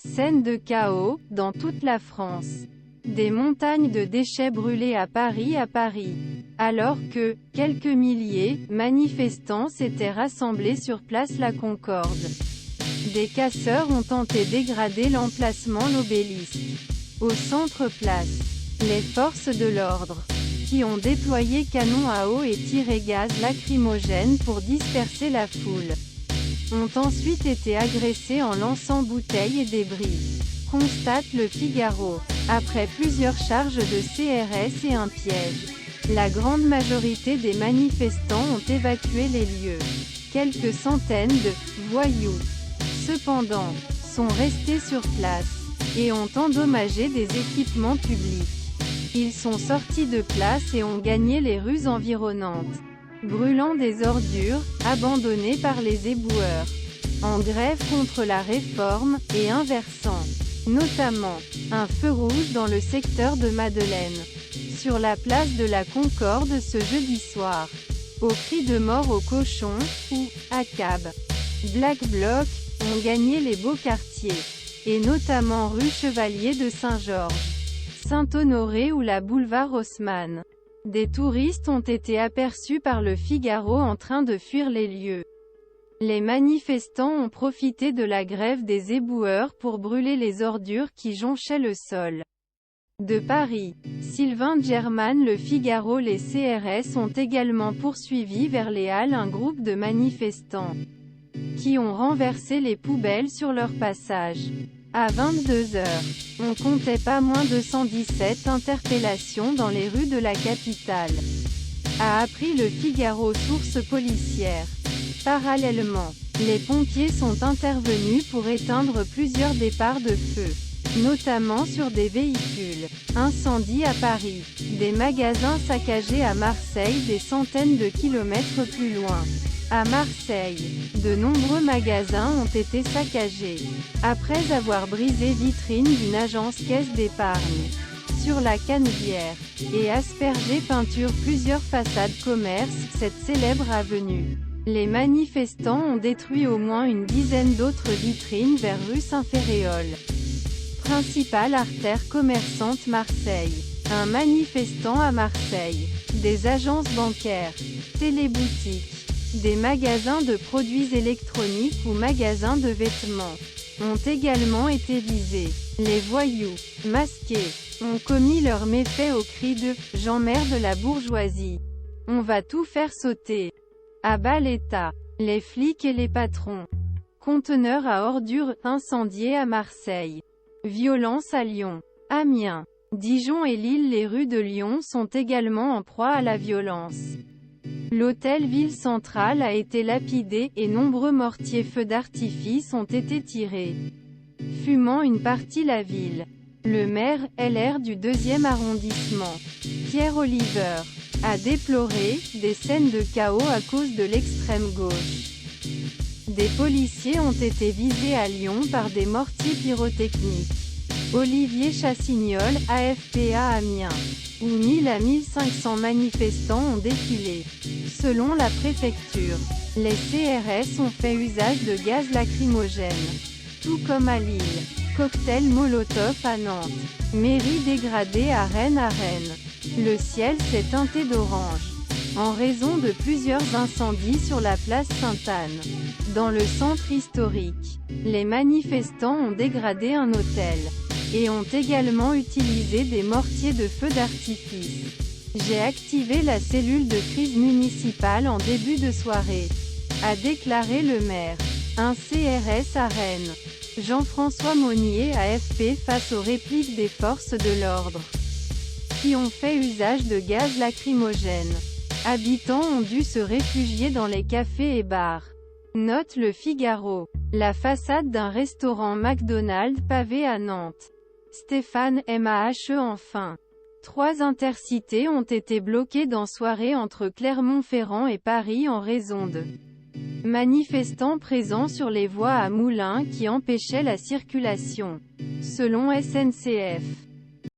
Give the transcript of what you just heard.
Scène de chaos, dans toute la France. Des montagnes de déchets brûlés à Paris. Alors que, quelques milliers, manifestants s'étaient rassemblés sur place La Concorde. Des casseurs ont tenté de dégrader l'emplacement l'Obélisque. Au centre place, les forces de l'ordre, qui ont déployé canons à eau et tiré gaz lacrymogène pour disperser la foule, ont ensuite été agressés en lançant bouteilles et débris. Constate Le Figaro. Après plusieurs charges de CRS et un piège, la grande majorité des manifestants ont évacué les lieux. Quelques centaines de « voyous », cependant, sont restés sur place, et ont endommagé des équipements publics. Ils sont sortis de place et ont gagné les rues environnantes, brûlant des ordures, abandonnées par les éboueurs, en grève contre la réforme, et inversant, notamment, un feu rouge dans le secteur de Madeleine, sur la place de la Concorde ce jeudi soir. Au cri de mort aux cochons, ou ACAB, Black Bloc, ont gagné les beaux quartiers, et notamment rue Chevalier de Saint-Georges, Saint-Honoré ou la boulevard Haussmann. Des touristes ont été aperçus par Le Figaro en train de fuir les lieux. Les manifestants ont profité de la grève des éboueurs pour brûler les ordures qui jonchaient le sol. De Paris, Sylvain Germain. Le Figaro. Les CRS ont également poursuivi vers les Halles un groupe de manifestants, qui ont renversé les poubelles sur leur passage. À 22 h, on comptait pas moins de 117 interpellations dans les rues de la capitale, a appris Le Figaro. Source policière. Parallèlement, les pompiers sont intervenus pour éteindre plusieurs départs de feu, notamment sur des véhicules. Incendie à Paris. Des magasins saccagés à Marseille. Des centaines de kilomètres plus loin, à Marseille, de nombreux magasins ont été saccagés, après avoir brisé vitrine d'une agence caisse d'épargne, sur la Canebière, et aspergé peinture plusieurs façades commerces, cette célèbre avenue. Les manifestants ont détruit au moins une dizaine d'autres vitrines vers rue Saint-Féréol, principale artère commerçante Marseille. Un manifestant à Marseille. Des agences bancaires, téléboutiques, des magasins de produits électroniques ou magasins de vêtements ont également été visés. Les voyous, masqués, ont commis leurs méfaits au cri de « J'emmerde la bourgeoisie. On va tout faire sauter. » À bas l'État. Les flics et les patrons. Conteneurs à ordures incendiés à Marseille. Violence à Lyon. Amiens, Dijon et Lille. Les rues de Lyon sont également en proie à la violence. L'hôtel Ville Centrale a été lapidé, et nombreux mortiers feux d'artifice ont été tirés, fumant une partie la ville. Le maire, LR du 2e arrondissement, Pierre Oliver, a déploré des scènes de chaos à cause de l'extrême gauche. Des policiers ont été visés à Lyon par des mortiers pyrotechniques. Olivier Chassignol, AFPA Amiens, où 1000 à 1500 manifestants ont défilé. Selon la préfecture, les CRS ont fait usage de gaz lacrymogène, tout comme à Lille. Cocktail Molotov à Nantes. Mairie dégradée à Rennes. Le ciel s'est teinté d'orange, en raison de plusieurs incendies sur la place Sainte-Anne. Dans le centre historique, les manifestants ont dégradé un hôtel, et ont également utilisé des mortiers de feu d'artifice. J'ai activé la cellule de crise municipale en début de soirée, a déclaré le maire. Un CRS à Rennes. Jean-François Monnier, AFP. Face aux répliques des forces de l'ordre, qui ont fait usage de gaz lacrymogène, habitants ont dû se réfugier dans les cafés et bars. Note Le Figaro. La façade d'un restaurant McDonald's pavé à Nantes. Stéphane MAHE. Enfin, 3 intercités ont été bloqués dans soirée entre Clermont-Ferrand et Paris en raison de manifestants présents sur les voies à Moulins qui empêchaient la circulation, selon SNCF.